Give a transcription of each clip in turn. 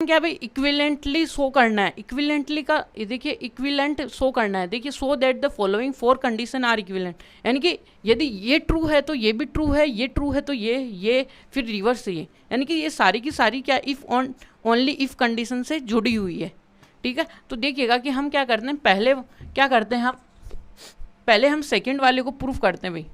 क्या है भाई, इक्विवेलेंटली शो करना है। इक्विवेलेंटली का देखिए इक्विवेलेंट शो करना है, देखिए so that the following 4 condition are equivalent, यानी कि यदि ये ट्रू है तो ये भी ट्रू है, ये ट्रू है तो ये फिर रिवर्स ये, यानी कि ये सारी की सारी क्या इफ ओनली इफ कंडीशन से जुड़ी हुई है। ठीक है, तो देखिएगा कि हम क्या करते हैं, पहले क्या करते हैं, हम पहले हम सेकेंड वाले को प्रूफ करते हैं भाई।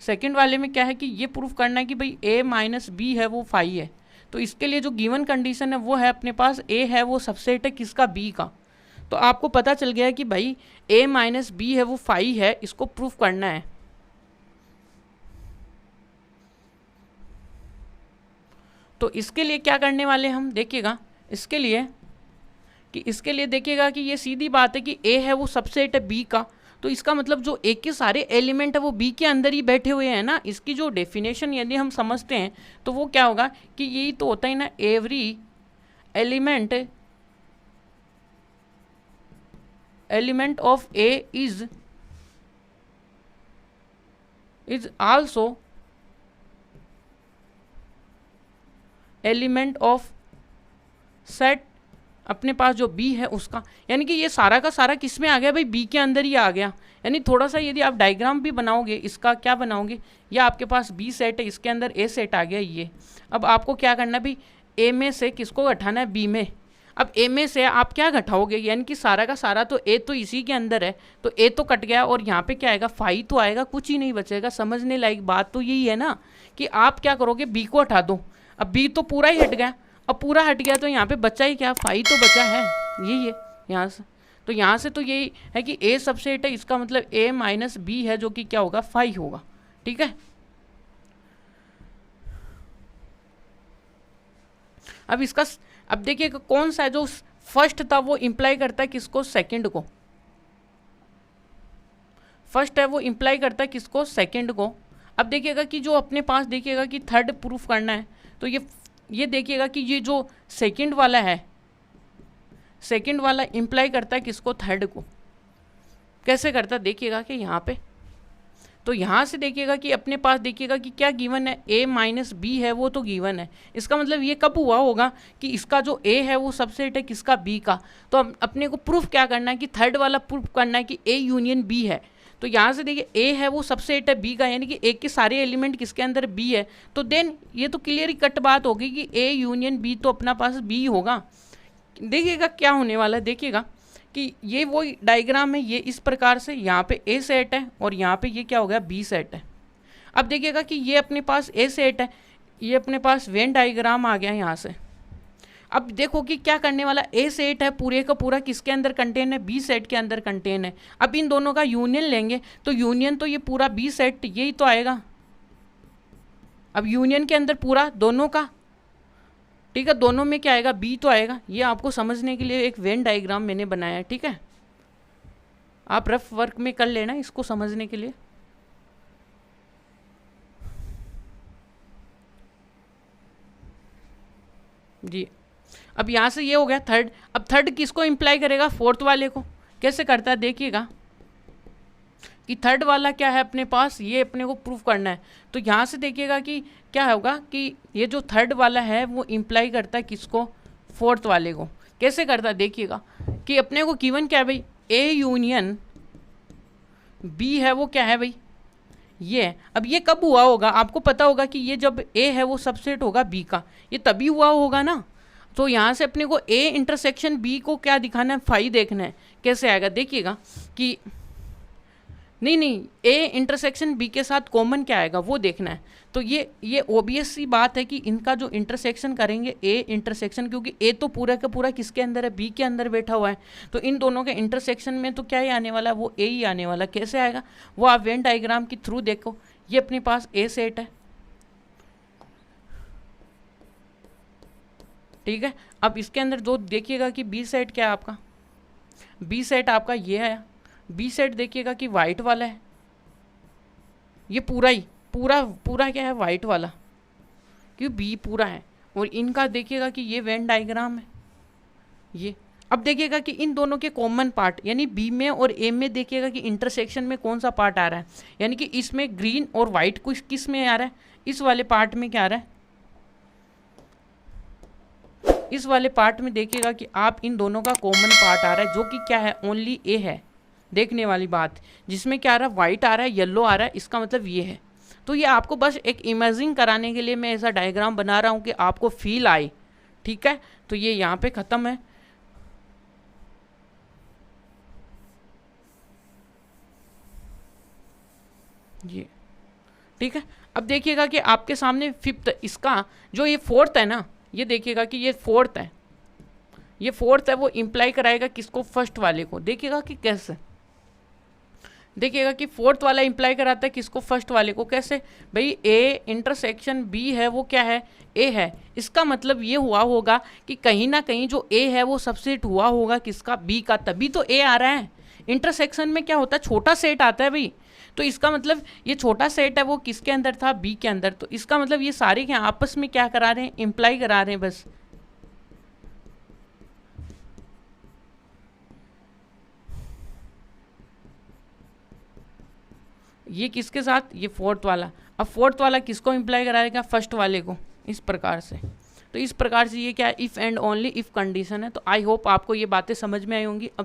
सेकेंड वाले में क्या है कि ये प्रूफ करना है कि भाई a माइनस बी है वो फाई है। तो इसके लिए जो गिवन कंडीशन है वो है अपने पास a है वो सबसेट है किसका, b का। तो आपको पता चल गया है कि भाई a माइनस बी है वो फाई है, इसको प्रूफ करना है। तो इसके लिए क्या करने वाले हम, देखिएगा इसके लिए देखिएगा कि ये सीधी बात है कि a है वो सबसेट है b का। तो इसका मतलब जो ए के सारे एलिमेंट है वो बी के अंदर ही बैठे हुए हैं ना। इसकी जो डेफिनेशन यदि हम समझते हैं तो वो क्या होगा कि यही तो होता है ना, every element of A is also element of set अपने पास जो बी है उसका, यानी कि ये सारा का सारा किस में आ गया भाई, बी के अंदर ही आ गया। यानी थोड़ा सा यदि आप डायग्राम भी बनाओगे इसका, क्या बनाओगे, या आपके पास बी सेट है, इसके अंदर ए सेट आ गया ये। अब आपको क्या करना है भाई, ए में से किसको घटाना है, बी में। अब ए में से आप क्या घटाओगे, यानी कि सारा का सारा तो ए तो इसी के अंदर है, तो ए तो कट गया और यहाँ पे क्या आएगा, फाई तो आएगा, कुछ ही नहीं बचेगा। समझने लायक बात तो यही है ना कि आप क्या करोगे, बी को हटा दो। अब बी तो पूरा ही हट गया, अब पूरा हट गया तो यहाँ पे बचा ही क्या, फाई तो बचा है, यही है यहाँ से। तो यहाँ से तो यही है कि ए सबसेट है, इसका मतलब ए माइनस बी है जो कि क्या होगा, फाई होगा। ठीक है, अब देखिए कौन सा है जो फर्स्ट था वो इंप्लाई करता है किसको, सेकंड को। फर्स्ट है वो इंप्लाई करता है किसको, सेकंड को। अब देखिएगा कि जो अपने पास देखिएगा कि थर्ड प्रूफ करना है, तो ये देखिएगा कि ये जो सेकंड वाला है, सेकंड वाला इंप्लाई करता है किसको, थर्ड को। कैसे करता है देखिएगा कि यहाँ पे, तो यहाँ से देखिएगा कि अपने पास देखिएगा कि क्या गिवन है, a माइनस बी है वो तो गिवन है। इसका मतलब ये कब हुआ होगा कि इसका जो a है वो सबसेट है किसका, b का। तो अपने को प्रूफ क्या करना है कि थर्ड वाला प्रूफ करना है कि a यूनियन b है। तो यहाँ से देखिए a है वो सबसेट है b का, यानी कि a के सारे एलिमेंट किसके अंदर, b है। तो देन ये तो क्लियर ही कट बात होगी कि a यूनियन b तो अपना पास b होगा। देखिएगा क्या होने वाला है, देखिएगा कि ये वो डायग्राम है, ये इस प्रकार से यहाँ पे ए सेट है और यहाँ पे ये क्या हो गया, बी सेट है। अब देखिएगा कि ये अपने पास ए सेट है, ये अपने पास वेन डायग्राम आ गया यहाँ से। अब देखो कि क्या करने वाला, ए सेट है पूरे का पूरा किसके अंदर कंटेन है, बी सेट के अंदर कंटेन है। अब इन दोनों का यूनियन लेंगे तो यूनियन तो ये पूरा बी सेट यही तो आएगा। अब यूनियन के अंदर पूरा दोनों का, ठीक है, दोनों में क्या आएगा, बी तो आएगा। ये आपको समझने के लिए एक वेन डायग्राम मैंने बनाया है, ठीक है, आप रफ वर्क में कर लेना इसको समझने के लिए। जी, अब यहाँ से ये हो गया थर्ड। अब थर्ड किसको इम्प्लाई करेगा, फोर्थ वाले को। कैसे करता है देखिएगा कि थर्ड वाला क्या है अपने पास, ये अपने को प्रूफ करना है। तो यहाँ से देखिएगा कि क्या होगा कि ये जो थर्ड वाला है वो इम्प्लाई करता है किसको, फोर्थ वाले को। कैसे करता है देखिएगा कि अपने को गिवन क्या है भाई, ए यूनियन बी है वो क्या है भाई, ये। अब ये कब हुआ होगा, आपको पता होगा कि ये जब ए है वो सबसेट होगा बी का, ये तभी हुआ होगा ना। तो यहाँ से अपने को ए इंटरसेक्शन बी को क्या दिखाना है, फाई देखना है। कैसे आएगा देखिएगा कि नहीं ए इंटरसेक्शन बी के साथ कॉमन क्या आएगा वो देखना है। तो ये ओबियस सी बात है कि इनका जो इंटरसेक्शन करेंगे ए इंटरसेक्शन, क्योंकि ए तो पूरा का पूरा किसके अंदर है, बी के अंदर बैठा हुआ है। तो इन दोनों के इंटरसेक्शन में तो क्या ही आने वाला है, वो ए ही आने वाला। कैसे आएगा वो आप वेन डायग्राम के थ्रू देखो। ये अपने पास ए सेट है, ठीक है। अब इसके अंदर जो देखिएगा कि बी सेट क्या है आपका, बी सेट आपका ये है। बी सेट देखिएगा कि वाइट वाला है, ये पूरा क्या है, वाइट वाला, क्योंकि बी पूरा है। और इनका देखिएगा कि ये वेन डायग्राम है ये। अब देखिएगा कि इन दोनों के कॉमन पार्ट, यानी बी में और ए में देखिएगा कि इंटरसेक्शन में कौन सा पार्ट आ रहा है, यानी कि इसमें ग्रीन और वाइट कुछ किस में आ रहा है, इस वाले पार्ट में क्या आ रहा है, इस वाले पार्ट में देखिएगा कि आप इन दोनों का कॉमन पार्ट आ रहा है, जो कि क्या है, ओनली ए है। देखने वाली बात, जिसमें क्या आ रहा है, वाइट आ रहा है, येलो आ रहा है, इसका मतलब ये है। तो ये आपको बस एक इमेजिंग कराने के लिए मैं ऐसा डायग्राम बना रहा हूँ कि आपको फील आए, ठीक है। तो ये यहाँ पे ख़त्म है। ये ठीक है। अब देखिएगा कि आपके सामने फिफ्थ, इसका जो ये फोर्थ है ना, ये देखिएगा कि ये फोर्थ है, ये फोर्थ है, वो इम्प्लाई कराएगा किसको, फर्स्ट वाले को। देखिएगा कि कैसे, देखिएगा कि फोर्थ वाला इम्प्लाई कराता है किसको, फर्स्ट वाले को। कैसे भाई, ए इंटरसेक्शन बी है वो क्या है, ए है। इसका मतलब ये हुआ होगा कि कहीं ना कहीं जो ए है वो सबसेट हुआ होगा किसका, बी का, तभी तो ए आ रहा है। इंटरसेक्शन में क्या होता है, छोटा सेट आता है भाई। तो इसका मतलब ये छोटा सेट है वो किसके अंदर था, बी के अंदर। तो इसका मतलब ये सारे के आपस में क्या करा रहे हैं, इम्प्लाई करा रहे हैं बस। ये किसके साथ, ये फोर्थ वाला। अब फोर्थ वाला किसको इम्प्लाई कराएगा, फर्स्ट वाले को, इस प्रकार से। तो इस प्रकार से ये क्या है, if and only if condition है। तो आई होप आपको ये बातें समझ में आई होंगी। अब